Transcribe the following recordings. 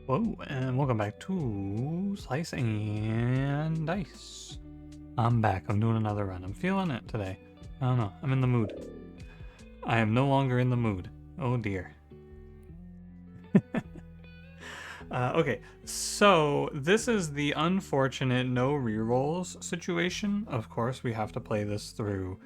Whoa, and welcome back to Slice and Dice. I'm back. I'm doing another run. I'm feeling it today. I don't know. I'm in the mood. I am no longer in the mood. Oh dear. Okay, so this is the unfortunate no rerolls situation. Of course, we have to play this through.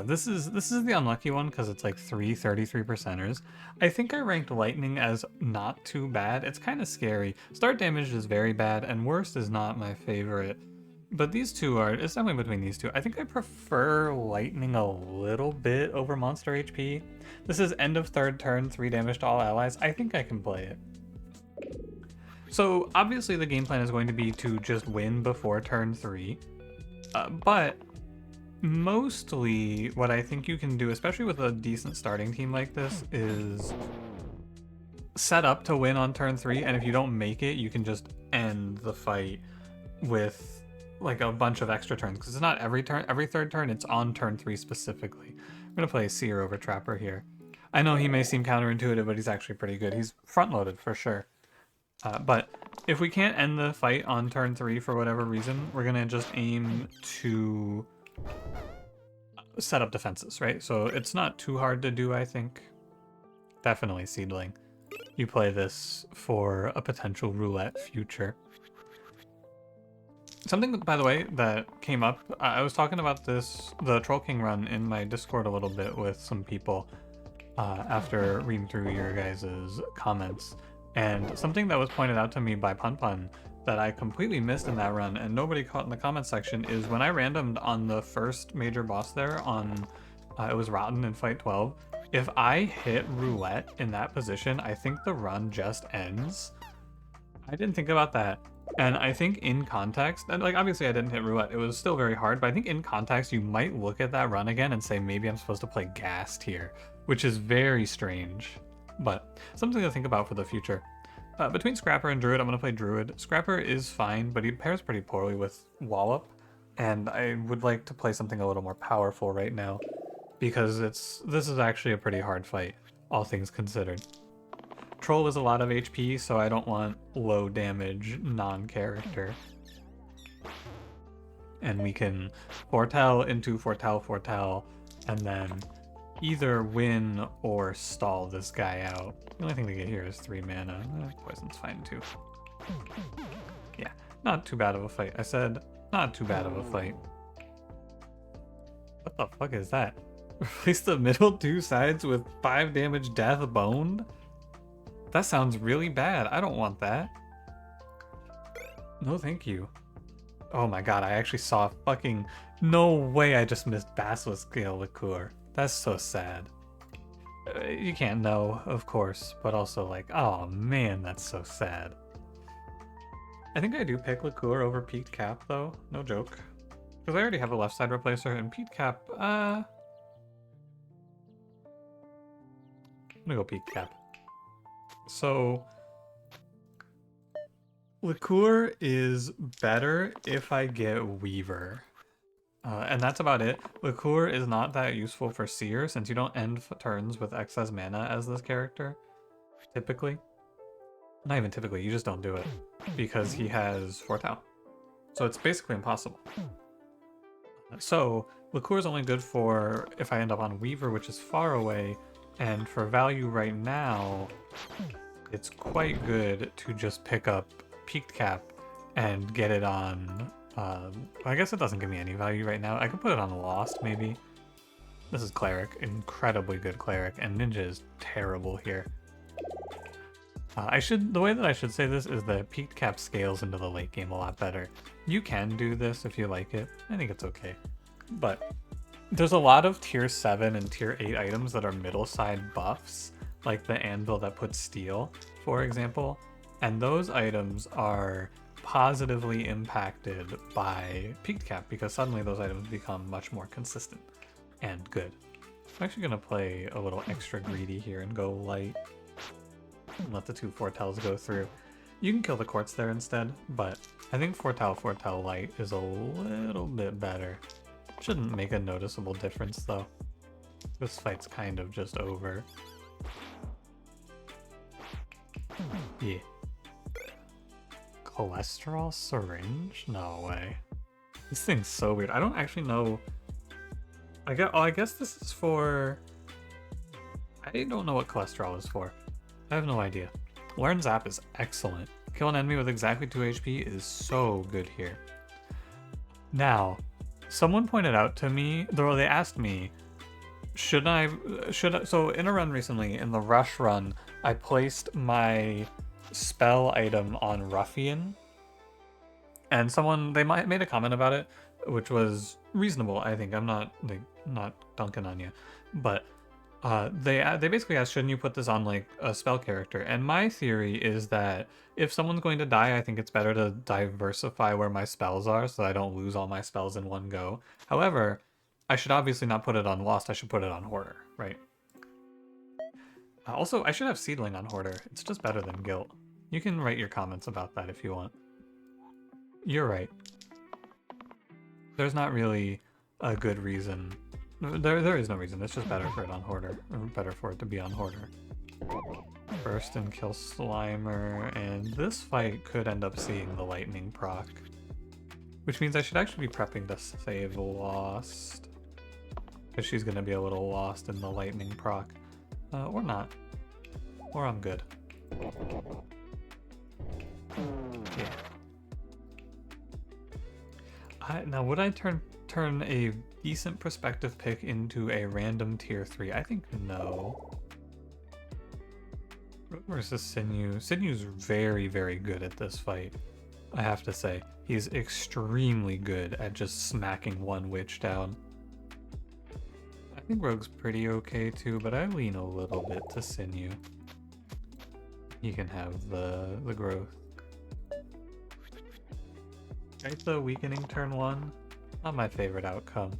This is the unlucky one because it's like 33%ers. I think I ranked lightning as not too bad. It's kind of scary. Start damage is very bad, and worst is not my favorite. But these two are, it's definitely between these two. I think I prefer lightning a little bit over monster HP. This is end of third turn, 3 damage to all allies. I think I can play it. So obviously the game plan is going to be to just win before turn 3. But mostly what I think you can do, especially with a decent starting team like this, is set up to win on turn 3, and if you don't make it, you can just end the fight with like a bunch of extra turns, because it's not every turn, every third turn, it's on turn 3 specifically. I'm gonna play Seer over Trapper here. I know he may seem counterintuitive, but he's actually pretty good. He's front-loaded for sure. But if we can't end the fight on turn 3 for whatever reason, we're gonna just aim to set up defenses, right? So it's not too hard to do, I think. Definitely Seedling. You play this for a potential roulette future. Something, by the way, that came up, I was talking about this, the Troll King run in my Discord a little bit with some people after reading through your guys' comments. And something that was pointed out to me by Pun Pun that I completely missed in that run and nobody caught in the comment section is when I randomed on the first major boss there on, it was Rotten in Fight 12, if I hit roulette in that position, I think the run just ends. I didn't think about that. And I think in context, and like obviously I didn't hit roulette, it was still very hard, but I think in context you might look at that run again and say maybe I'm supposed to play Gassed here, which is very strange, but something to think about for the future. Between Scrapper and Druid, I'm going to play Druid. Scrapper is fine, but he pairs pretty poorly with Wallop, and I would like to play something a little more powerful right now, because this is actually a pretty hard fight, all things considered. Troll is a lot of HP, so I don't want low damage non-character. And we can foretell into foretell, and then either win or stall this guy out. The only thing to get here is 3 mana. Poison's fine too. Yeah, not too bad of a fight. I said not too bad of a fight. What the fuck is that? Replace the middle 2 sides with 5 damage death boned? That sounds really bad. I don't want that. No thank you. Oh my god, I actually saw fucking... No way I just missed Basilisk Scale Liqueur. That's so sad. You can't know, of course, but also like, oh man, that's so sad. I think I do pick Liqueur over Peaked Cap though, no joke. Because I already have a left side replacer, and Peaked Cap, I'm gonna go Peaked Cap. So, Liqueur is better if I get Weaver. And that's about it. Liqueur is not that useful for Seer since you don't end turns with excess mana as this character, typically. Not even typically, you just don't do it because he has Foretell. So it's basically impossible. So Liqueur is only good for if I end up on Weaver, which is far away, and for value right now, it's quite good to just pick up Peaked Cap and get it on... I guess it doesn't give me any value right now. I could put it on Lost, maybe. This is Cleric, incredibly good Cleric, and Ninja is terrible here. The way that I should say this is that Peaked Cap scales into the late game a lot better. You can do this if you like it. I think it's okay. But there's a lot of tier 7 and tier 8 items that are middle side buffs, like the anvil that puts steel, for example. And those items are positively impacted by Peaked Cap because suddenly those items become much more consistent and good. I'm actually going to play a little extra greedy here and go light and let the 2 Foretells go through. You can kill the Quartz there instead, but I think Foretell light is a little bit better. Shouldn't make a noticeable difference though. This fight's kind of just over. Yeah. cholesterol syringe? No way. This thing's so weird. I don't actually know. I guess this is for... I don't know what cholesterol is for. I have no idea. Learn Zap is excellent. Kill an enemy with exactly 2 HP is so good here. Now, someone pointed out to me, though they asked me, should I, so in a run recently, in the rush run, I placed my spell item on Ruffian, and they made a comment about it, which was reasonable, I think. I'm not dunking on you, but they basically asked, shouldn't you put this on like a spell character? And my theory is that if someone's going to die, I think it's better to diversify where my spells are so I don't lose all my spells in one go. However, I should obviously not put it on Lost, I should put it on Hoarder, right? Also, I should have Seedling on Hoarder. It's just better than Guilt. You can write your comments about that if you want. You're right. There's not really a good reason. There is no reason. It's just better for it on Hoarder. Or better for it to be on Hoarder. Burst and kill Slimer, and this fight could end up seeing the lightning proc. Which means I should actually be prepping to save Lost. Because she's going to be a little lost in the lightning proc. Or not. Or I'm good. Yeah. Now, would I turn a decent perspective pick into a random tier 3? I think no. Versus Sinew. Sinew's very, very good at this fight, I have to say. He's extremely good at just smacking one witch down. I think Rogue's pretty okay too, but I lean a little bit to Sinew. He can have the growth. Gaitha weakening turn 1. Not my favorite outcome.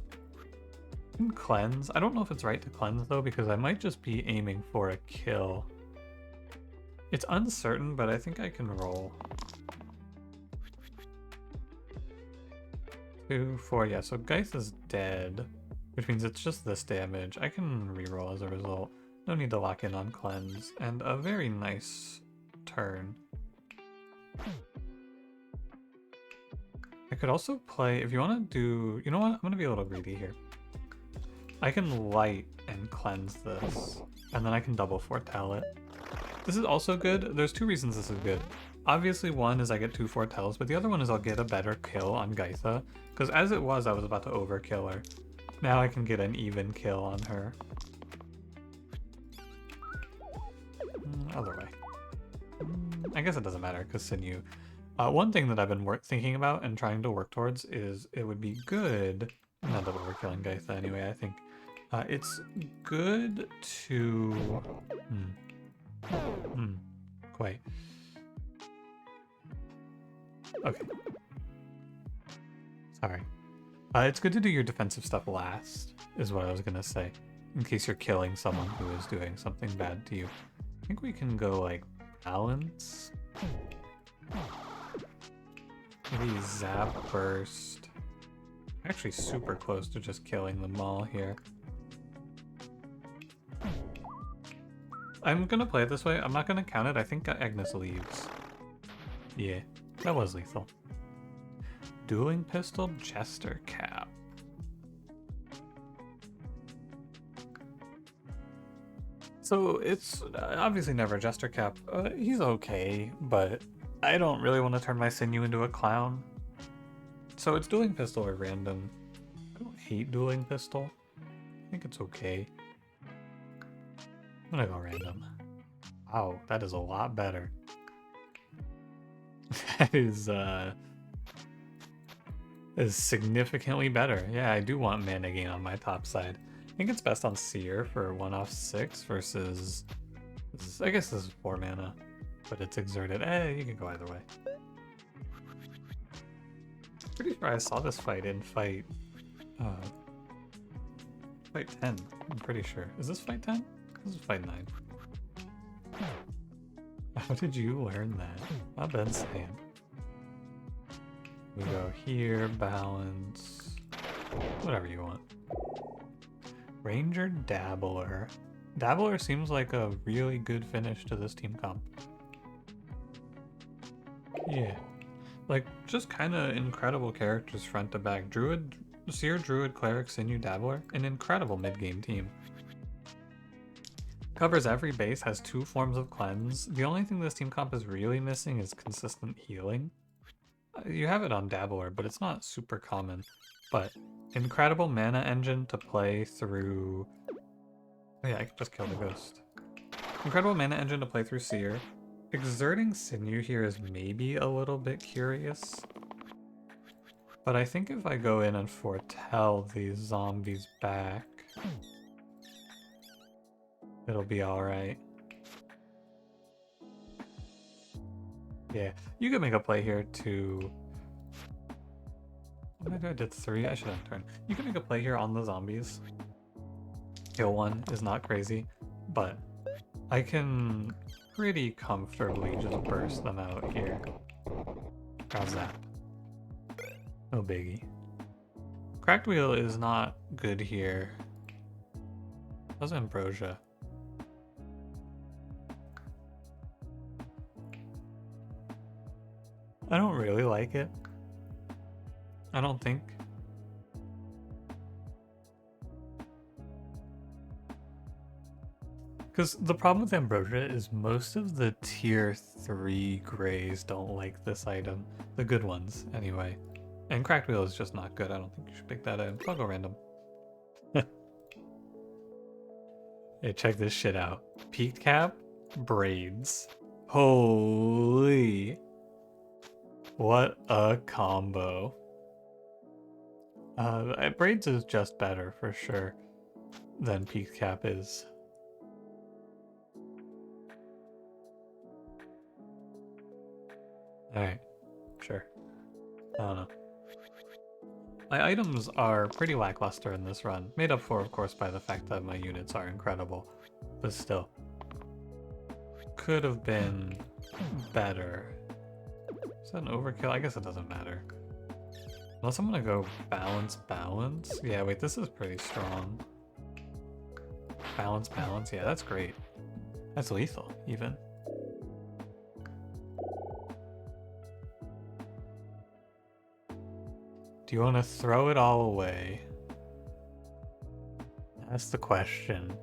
And cleanse. I don't know if it's right to cleanse though, because I might just be aiming for a kill. It's uncertain, but I think I can roll. 2, 4, yeah, so Gaitha's dead, which means it's just this damage. I can reroll as a result. No need to lock in on cleanse, and a very nice turn. I could also play, if you want to do, you know what, I'm going to be a little greedy here. I can light and cleanse this, and then I can double foretell it. This is also good. There's 2 reasons this is good. Obviously, one is I get 2 foretells, but the other one is I'll get a better kill on Gaitha, because as it was, I was about to overkill her. Now I can get an even kill on her. Other way. I guess it doesn't matter, because Sinew. One thing that I've been thinking about and trying to work towards is it would be good, not that overkilling Gaitha anyway, I think. It's good to... Quite. Okay. Sorry. It's good to do your defensive stuff last, is what I was gonna say. In case you're killing someone who is doing something bad to you. I think we can go, like, balance. Maybe Zap Burst. Actually super close to just killing them all here. I'm gonna play it this way. I'm not gonna count it. I think Agnes leaves. Yeah, that was lethal. Dueling Pistol, Jester Cap. So it's obviously never Jester Cap. He's okay, but I don't really want to turn my Sinew into a clown. So it's Dueling Pistol or random. I don't hate Dueling Pistol. I think it's okay. I'm gonna go random. Wow, that is a lot better. That is significantly better. Yeah, I do want mana gain on my top side. I think it's best on Seer for 1 off 6 versus... I guess this is 4 mana, but it's exerted. You can go either way. Pretty sure I saw this fight in fight 10, I'm pretty sure. Is this fight 10? This is fight 9. How did you learn that? Not bad saying. We go here, balance, whatever you want. Ranger Dabbler. Dabbler seems like a really good finish to this team comp. Yeah, Like, just kind of incredible characters front to back. Druid, Seer, Druid, Cleric, Sinew, Dabbler, an incredible mid-game team. Covers every base, has 2 forms of cleanse. The only thing this team comp is really missing is consistent healing. You have it on Dabbler, but it's not super common. But incredible mana engine to play through... Oh yeah, I could just kill the ghost. Incredible mana engine to play through Seer. Exerting Sinew here is maybe a little bit curious. But I think if I go in and foretell these zombies back, it'll be alright. Yeah, you could make a play here to... Oh my god, I did 3. I should have turned. You can make a play here on the zombies. Kill one is not crazy, but I can pretty comfortably just burst them out here. How's that? No biggie. Cracked Wheel is not good here. How's Ambrosia? I don't really like it. I don't think. Because the problem with Ambrosia is most of the tier 3 grays don't like this item. The good ones, anyway. And Cracked Wheel is just not good. I don't think you should pick that item. I'll go random. Hey, check this shit out. Peaked Cap, Braids. Holy. What a combo. Braids is just better for sure than Peaked Cap is. Alright, sure. I don't know. My items are pretty lackluster in this run, made up for, of course, by the fact that my units are incredible, but still. Could have been better. Is that an overkill? I guess it doesn't matter. Unless I'm gonna go balance. Yeah, wait, this is pretty strong. Balance, yeah, that's great. That's lethal, even. Do you want to throw it all away? That's the question.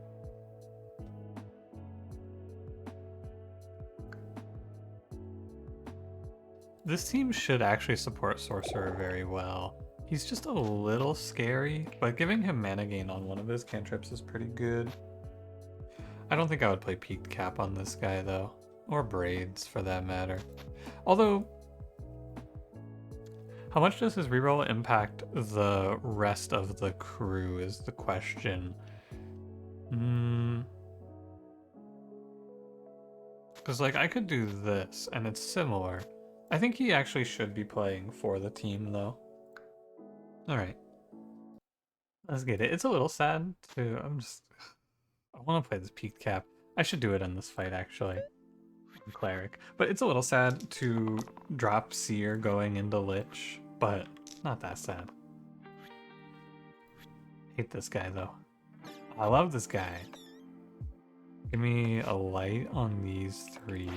This team should actually support Sorcerer very well. He's just a little scary, but giving him mana gain on one of his cantrips is pretty good. I don't think I would play Peaked Cap on this guy though, or Braids for that matter. Although, how much does his reroll impact the rest of the crew is the question. Because like I could do this and it's similar. I think he actually should be playing for the team though. Alright. Let's get it. It's a little sad too. I want to play this Peaked Cap. I should do it in this fight actually. Cleric. But it's a little sad to drop Seer going into Lich, but not that sad. Hate this guy though. I love this guy. Give me a light on these 3.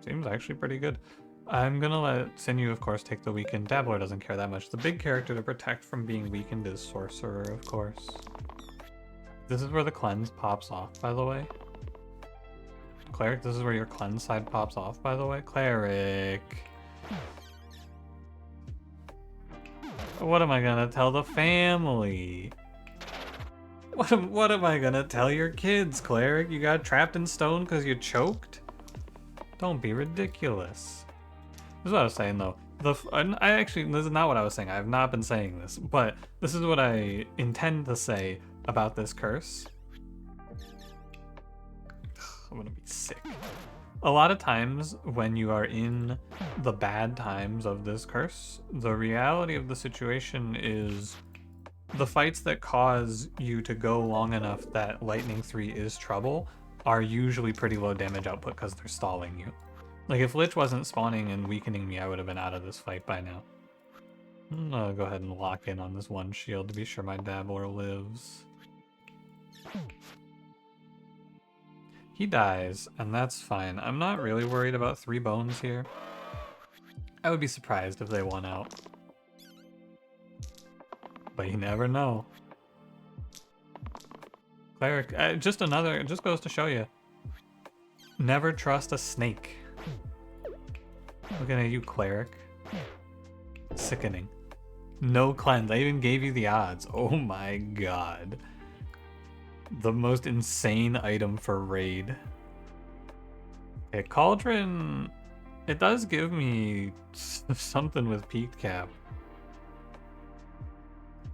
Seems actually pretty good. I'm gonna let Sinew, of course, take the weakened. Dabbler doesn't care that much. The big character to protect from being weakened is Sorcerer, of course. This is where the cleanse pops off, by the way. Cleric, this is where your cleanse side pops off, by the way. Cleric. What am I gonna tell the family? What am I gonna tell your kids, Cleric? You got trapped in stone because you choked? Don't be ridiculous. This is what I was saying though. I actually, this is not what I was saying. I have not been saying this, but this is what I intend to say about this curse. I'm gonna be sick. A lot of times when you are in the bad times of this curse, the reality of the situation is the fights that cause you to go long enough that Lightning 3 is trouble are usually pretty low damage output because they're stalling you. Like if Lich wasn't spawning and weakening me, I would have been out of this fight by now. I'm gonna go ahead and lock in on this one shield to be sure my Dabbler lives. He dies, and that's fine. I'm not really worried about 3 bones here. I would be surprised if they won out. But you never know. Cleric, it just goes to show you. Never trust a snake. Looking at you, Cleric. Sickening. No cleanse. I even gave you the odds. Oh my god. The most insane item for raid. Okay, Cauldron. It does give me something with peaked cap.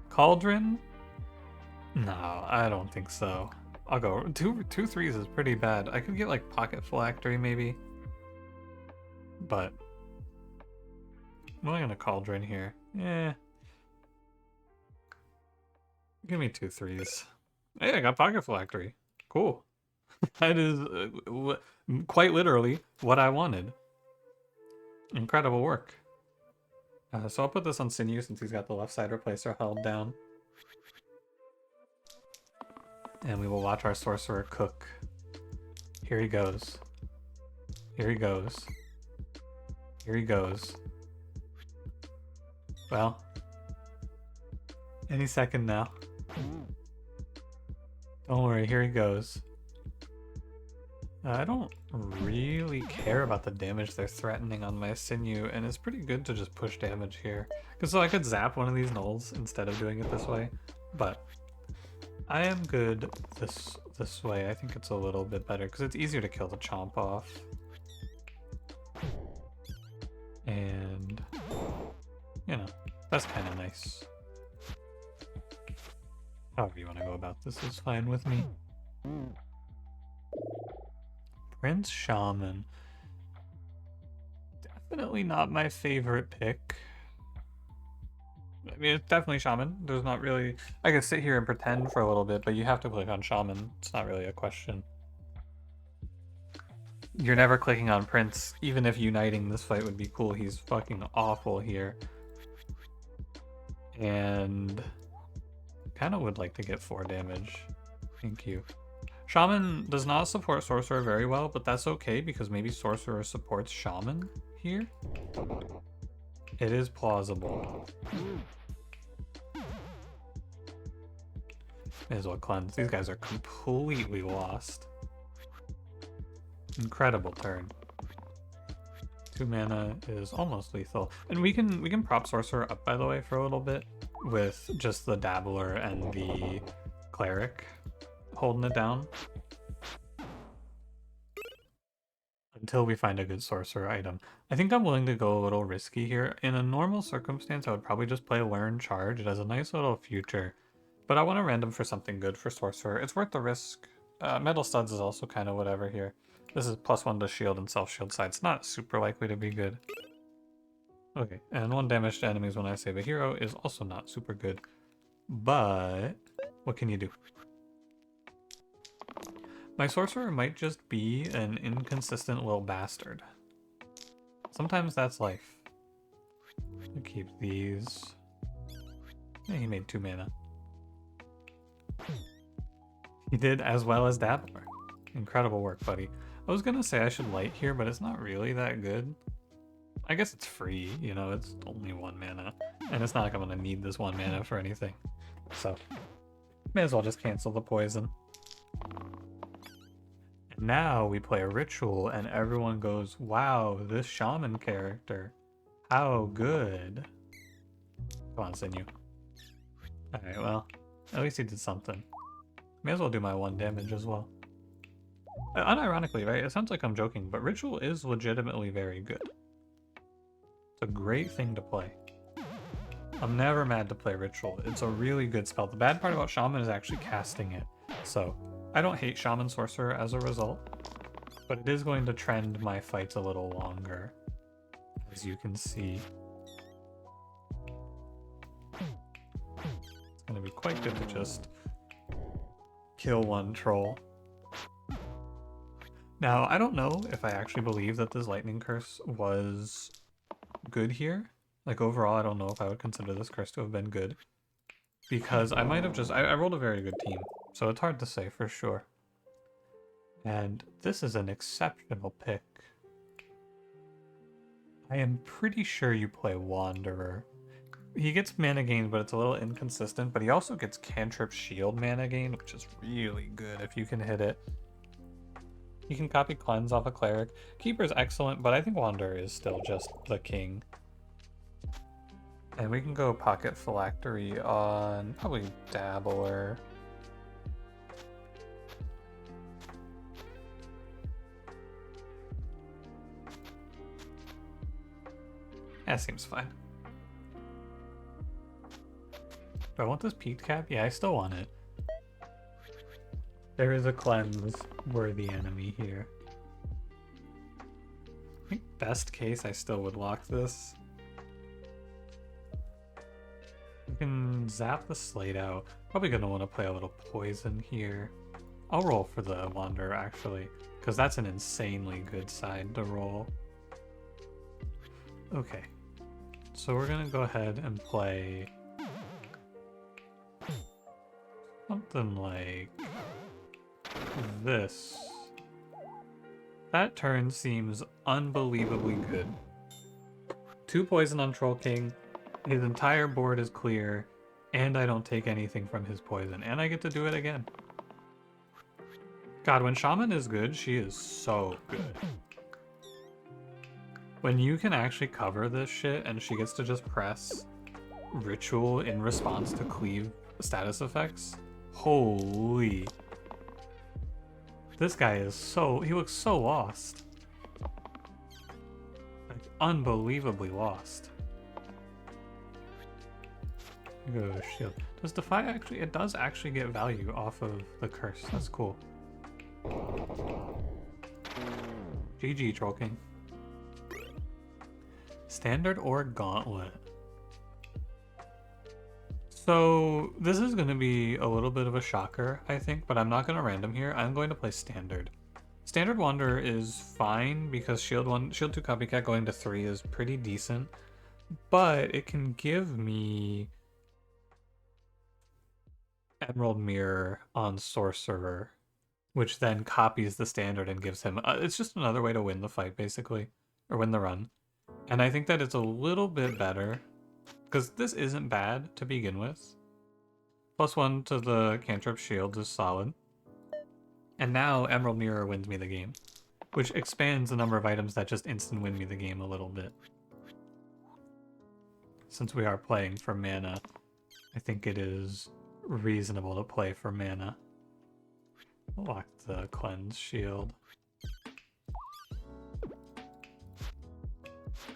Cauldron? No, I don't think so. I'll go. Two threes is pretty bad. I could get like Pocket Phylactery maybe. But I'm only gonna Cauldron here. Yeah. Give me 2 threes. Hey, I got Pocket Phylactery. Cool. That is quite literally what I wanted. Incredible work. So I'll put this on Sinew since he's got the left side replacer held down. And we will watch our sorcerer cook. Here he goes. Here he goes. Here he goes. Well, any second now. Don't worry, here he goes. I don't really care about the damage they're threatening on my Sinew, and it's pretty good to just push damage here. Because so I could zap one of these nulls instead of doing it this way, but I am good this way. I think it's a little bit better because it's easier to kill the chomp off. And, you know, that's kind of nice. However you want to go about this is fine with me. Prince Shaman. Definitely not my favorite pick. I mean, it's definitely Shaman. There's not really... I could sit here and pretend for a little bit, but you have to click on Shaman. It's not really a question. You're never clicking on Prince, even if uniting this fight would be cool. He's fucking awful here. And... kind of would like to get 4 damage. Thank you. Shaman does not support Sorcerer very well, but that's okay because maybe Sorcerer supports Shaman here. It is plausible. May as well cleanse. These guys are completely lost. Incredible turn. 2 mana is almost lethal. And we can prop Sorcerer up, by the way, for a little bit with just the Dabbler and the Cleric holding it down until we find a good sorcerer item. I think I'm willing to go a little risky here. In a normal circumstance, I would probably just play Learn Charge. It has a nice little future, but I want to random for something good for sorcerer. It's worth the risk. Metal Studs is also kind of whatever here. This is +1 to shield and self-shield side. It's not super likely to be good. Okay, and 1 damage to enemies when I save a hero is also not super good. But what can you do? My sorcerer might just be an inconsistent little bastard. Sometimes that's life. I'll keep these. Yeah, he made 2 mana. He did as well as Dabbler. Incredible work, buddy. I was gonna say I should light here, but it's not really that good. I guess it's free, you know, it's only 1 mana. And it's not like I'm gonna need this 1 mana for anything. So, may as well just cancel the poison. Now we play a ritual and everyone goes, wow, this Shaman character, how good. Come on, Sinew. Alright, well, at least he did something. May as well do my 1 damage as well. Unironically, right? It sounds like I'm joking, but ritual is legitimately very good. It's a great thing to play. I'm never mad to play ritual. It's a really good spell. The bad part about Shaman is actually casting it. So, I don't hate Shaman Sorcerer as a result, but it is going to trend my fights a little longer, as you can see. It's going to be quite good to just kill 1 troll. Now, I don't know if I actually believe that this Lightning Curse was good here. Like, overall, I don't know if I would consider this curse to have been good. Because I might have just... I rolled a very good team, so it's hard to say for sure. And this is an exceptional pick. I am pretty sure you play Wanderer. He gets mana gain, but it's a little inconsistent, but he also gets cantrip shield mana gain, which is really good if you can hit it. You can copy Cleanse off a Cleric. Keeper's excellent, but I think Wanderer is still just the king. And we can go Pocket Phylactery on probably Dabbler. That seems fine. Do I want this peaked cap? Yeah, I still want it. There is a cleanse worthy enemy here. I think best case I still would lock this. We can zap the Slate out. Probably gonna want to play a little poison here. I'll roll for the Wanderer actually, because that's an insanely good side to roll. Okay, so we're gonna go ahead and play something like this. That turn seems unbelievably good. 2 poison on Troll King, his entire board is clear, and I don't take anything from his poison, and I get to do it again. God, when Shaman is good, she is so good. When you can actually cover this shit and she gets to just press Ritual in response to cleave status effects, holy. This guy is he looks so lost. Like, unbelievably lost. Go shield. Does Defy actually, it does actually get value off of the curse. That's cool. GG, Troll King. Standard or Gauntlet? So this is going to be a little bit of a shocker, I think, but I'm not going to random here. I'm going to play Standard. Standard Wanderer is fine because Shield 2 Copycat going to 3 is pretty decent, but it can give me Emerald Mirror on Sorcerer, which then copies the Standard and gives him... it's just another way to win the fight, basically, or win the run. And I think that it's a little bit better, because this isn't bad to begin with. +1 to the cantrip shield is solid. And now Emerald Mirror wins me the game, which expands the number of items that just instant win me the game a little bit. Since we are playing for mana, I think it is reasonable to play for mana. Lock the cleanse shield.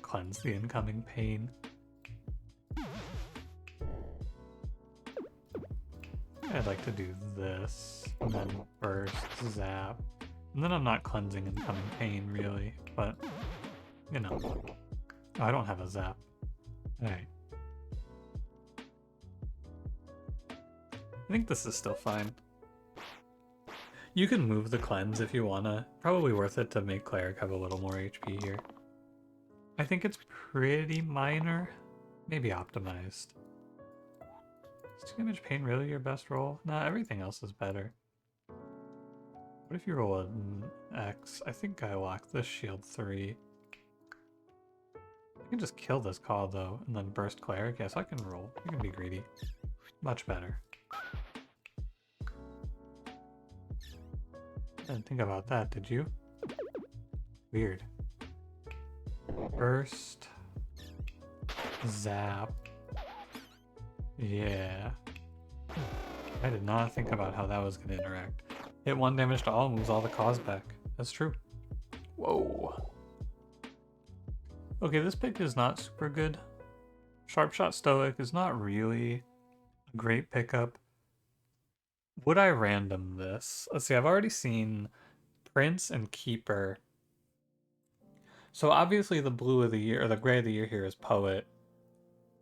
Cleanse the incoming pain. I'd like to do this, and then burst, zap. And then I'm not cleansing incoming pain, really, but, you know. Oh, I don't have a zap. Alright. I think this is still fine. You can move the cleanse if you wanna. Probably worth it to make Cleric have a little more HP here. I think it's pretty minor. Maybe optimized. Is 2 damage pain really your best roll? Nah, everything else is better. What if you roll an X? I think I lock this shield 3. I can just kill this call though, and then burst Cleric. Yes, I can roll. I can be greedy. Much better. I didn't think about that, did you? Weird. Burst. Zap. Yeah. I did not think about how that was going to interact. Hit 1 damage to all, moves all the cause back. That's true. Whoa. Okay, this pick is not super good. Sharpshot Stoic is not really a great pickup. Would I random this? Let's see, I've already seen Prince and Keeper. So obviously the blue of the year, or the gray of the year here is Poet.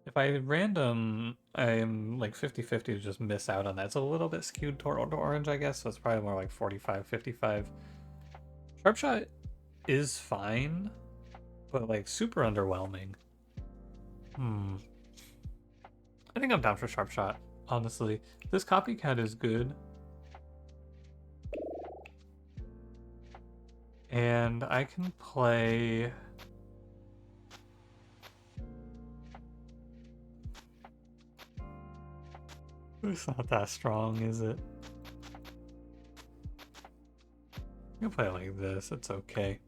If I random, I'm like 50-50 to just miss out on that. It's a little bit skewed toward orange, I guess, so it's probably more like 45-55. Sharpshot is fine, but like super underwhelming. I think I'm down for Sharpshot, honestly. This Copycat is good. And I can play... It's not that strong, is it? You can play it like this, it's okay.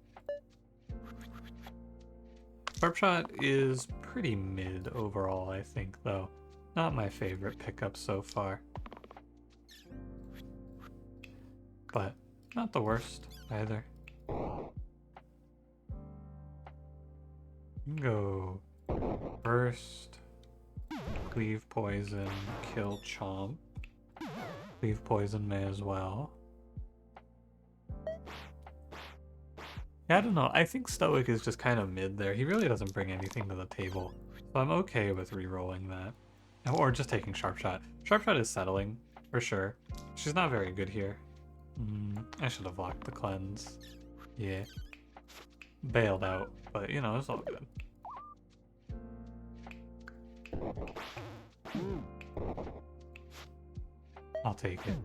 Sharpshot is pretty mid overall, I think, though. Not my favorite pickup so far. But not the worst either. You can go burst, cleave poison, kill chomp. Cleave poison may as well. Yeah, I don't know. I think Stoic is just kind of mid there. He really doesn't bring anything to the table. So I'm okay with re-rolling that. Or just taking Sharpshot. Sharpshot is settling, for sure. She's not very good here. I should have locked the cleanse. Yeah. Bailed out, but you know, it's all good. I'll take it.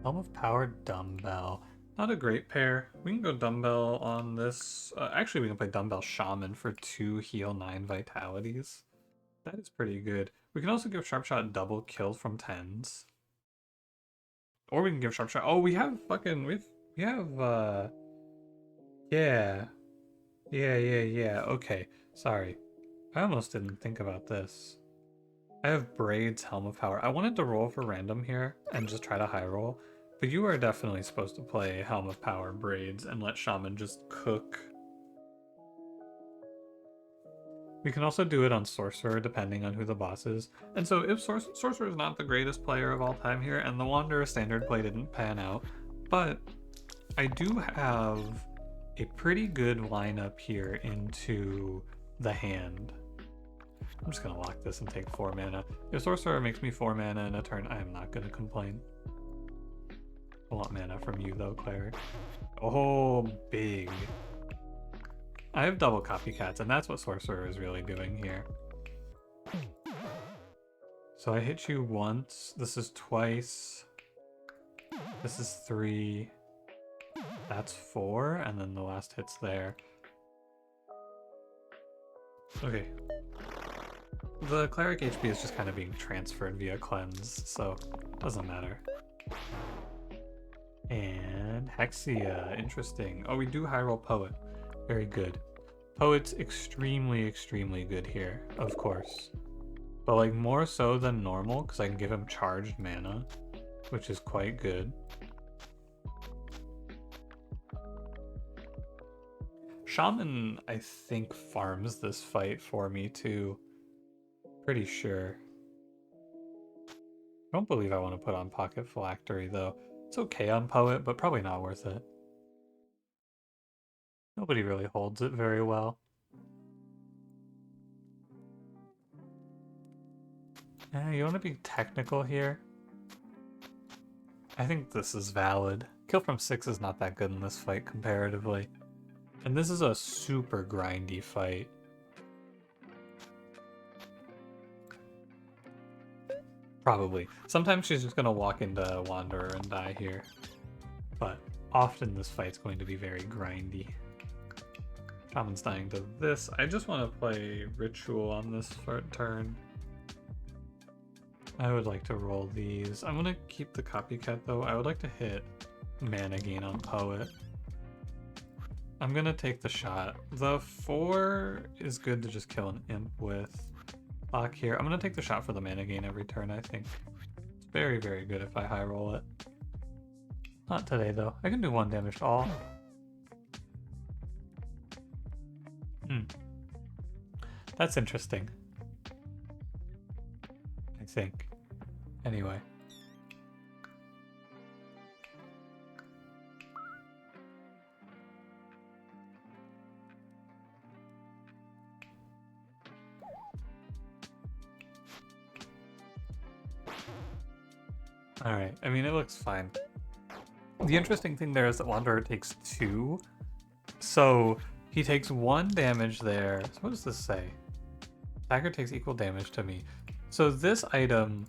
Helm of Power, Dumbbell. Not a great pair. We can go Dumbbell on this. Actually, we can play Dumbbell Shaman for 2 heal 9 vitalities. That is pretty good. We can also give Sharpshot double kill from 10s. Or we can give Sharpshot... Oh, we have fucking... We have, Yeah. Yeah. Okay. Sorry. I almost didn't think about this. I have Braids, Helm of Power. I wanted to roll for random here and just try to high roll. But you are definitely supposed to play Helm of Power, Braids, and let Shaman just cook. We can also do it on Sorcerer, depending on who the boss is. And so if Sorcerer is not the greatest player of all time here, and the Wanderer standard play didn't pan out, but I do have a pretty good lineup here into the hand. I'm just going to lock this and take 4 mana. If Sorcerer makes me 4 mana in a turn, I am not going to complain. I want mana from you though, Cleric. Oh, big. I have double copycats, and that's what Sorcerer is really doing here. So I hit you once. This is twice. This is 3. That's 4, and then the last hit's there. Okay. The Cleric HP is just kind of being transferred via cleanse, so it doesn't matter. And Hexia, interesting. Oh, we do high roll Poet. Very good. Poet's extremely good here, of course. But like more so than normal, because I can give him charged mana, which is quite good. Shaman, I think, farms this fight for me too. Pretty sure. I don't believe I want to put on Pocket Phylactery though. It's okay on Poet, but probably not worth it. Nobody really holds it very well. You want to be technical here? I think this is valid. Kill from 6 is not that good in this fight comparatively. And this is a super grindy fight. Probably. Sometimes she's just going to walk into Wanderer and die here. But often this fight's going to be very grindy. Shaman's dying to this. I just want to play Ritual on this turn. I would like to roll these. I'm going to keep the Copycat though. I would like to hit mana gain on Poet. I'm going to take the shot. The 4 is good to just kill an imp with. Lock here. I'm going to take the shot for the mana gain every turn, I think. It's very good if I high roll it. Not today though. I can do 1 damage to all. That's interesting. I think. Anyway. Alright, I mean, it looks fine. The interesting thing there is that Wanderer takes 2. So he takes 1 damage there. So what does this say? Attacker takes equal damage to me. So this item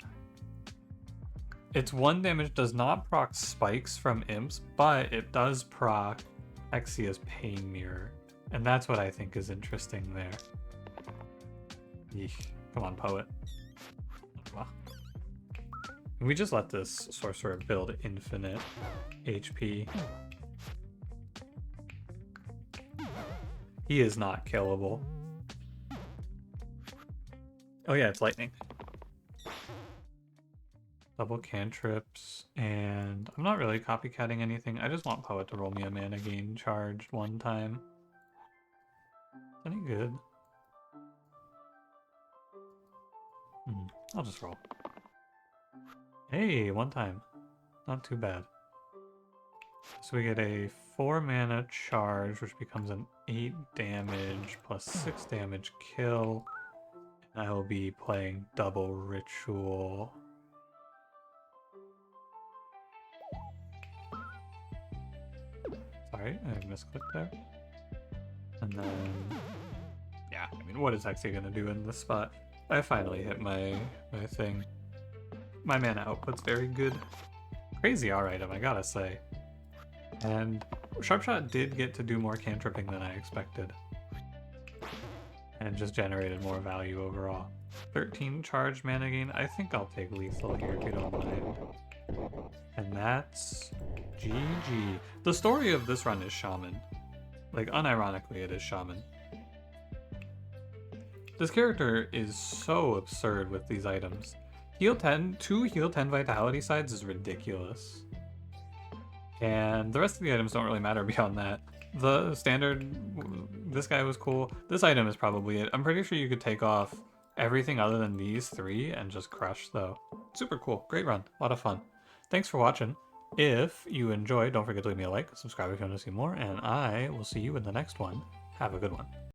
Its 1 damage does not proc spikes from imps, but it does proc Exia's Pain Mirror. And that's what I think is interesting there. Eesh. Come on, poet. Wow. We just let this sorcerer build infinite HP. He is not killable. Oh yeah, it's lightning. Double cantrips, and I'm not really copycatting anything. I just want Poet to roll me a mana gain charge 1 time. Any good? I'll just roll. Hey, 1 time. Not too bad. So we get a 4 mana charge, which becomes an 8 damage plus 6 damage kill. And I will be playing double ritual. Sorry, I misclicked there. And then, yeah, I mean, what is Hexy gonna do in this spot? I finally hit my thing. My mana output's very good. Crazy R item, I gotta say. And Sharpshot did get to do more cantripping than I expected. And just generated more value overall. 13 charge mana gain. I think I'll take lethal here if you don't mind. And that's GG. The story of this run is Shaman. Like, unironically, it is Shaman. This character is so absurd with these items. Heal 10, 2 heal 10 vitality sides is ridiculous. And the rest of the items don't really matter beyond that. The standard, this guy was cool. This item is probably it. I'm pretty sure you could take off everything other than these 3 and just crush though. Super cool, great run, a lot of fun. Thanks for watching. If you enjoyed, don't forget to leave me a like, subscribe if you want to see more, and I will see you in the next one. Have a good one.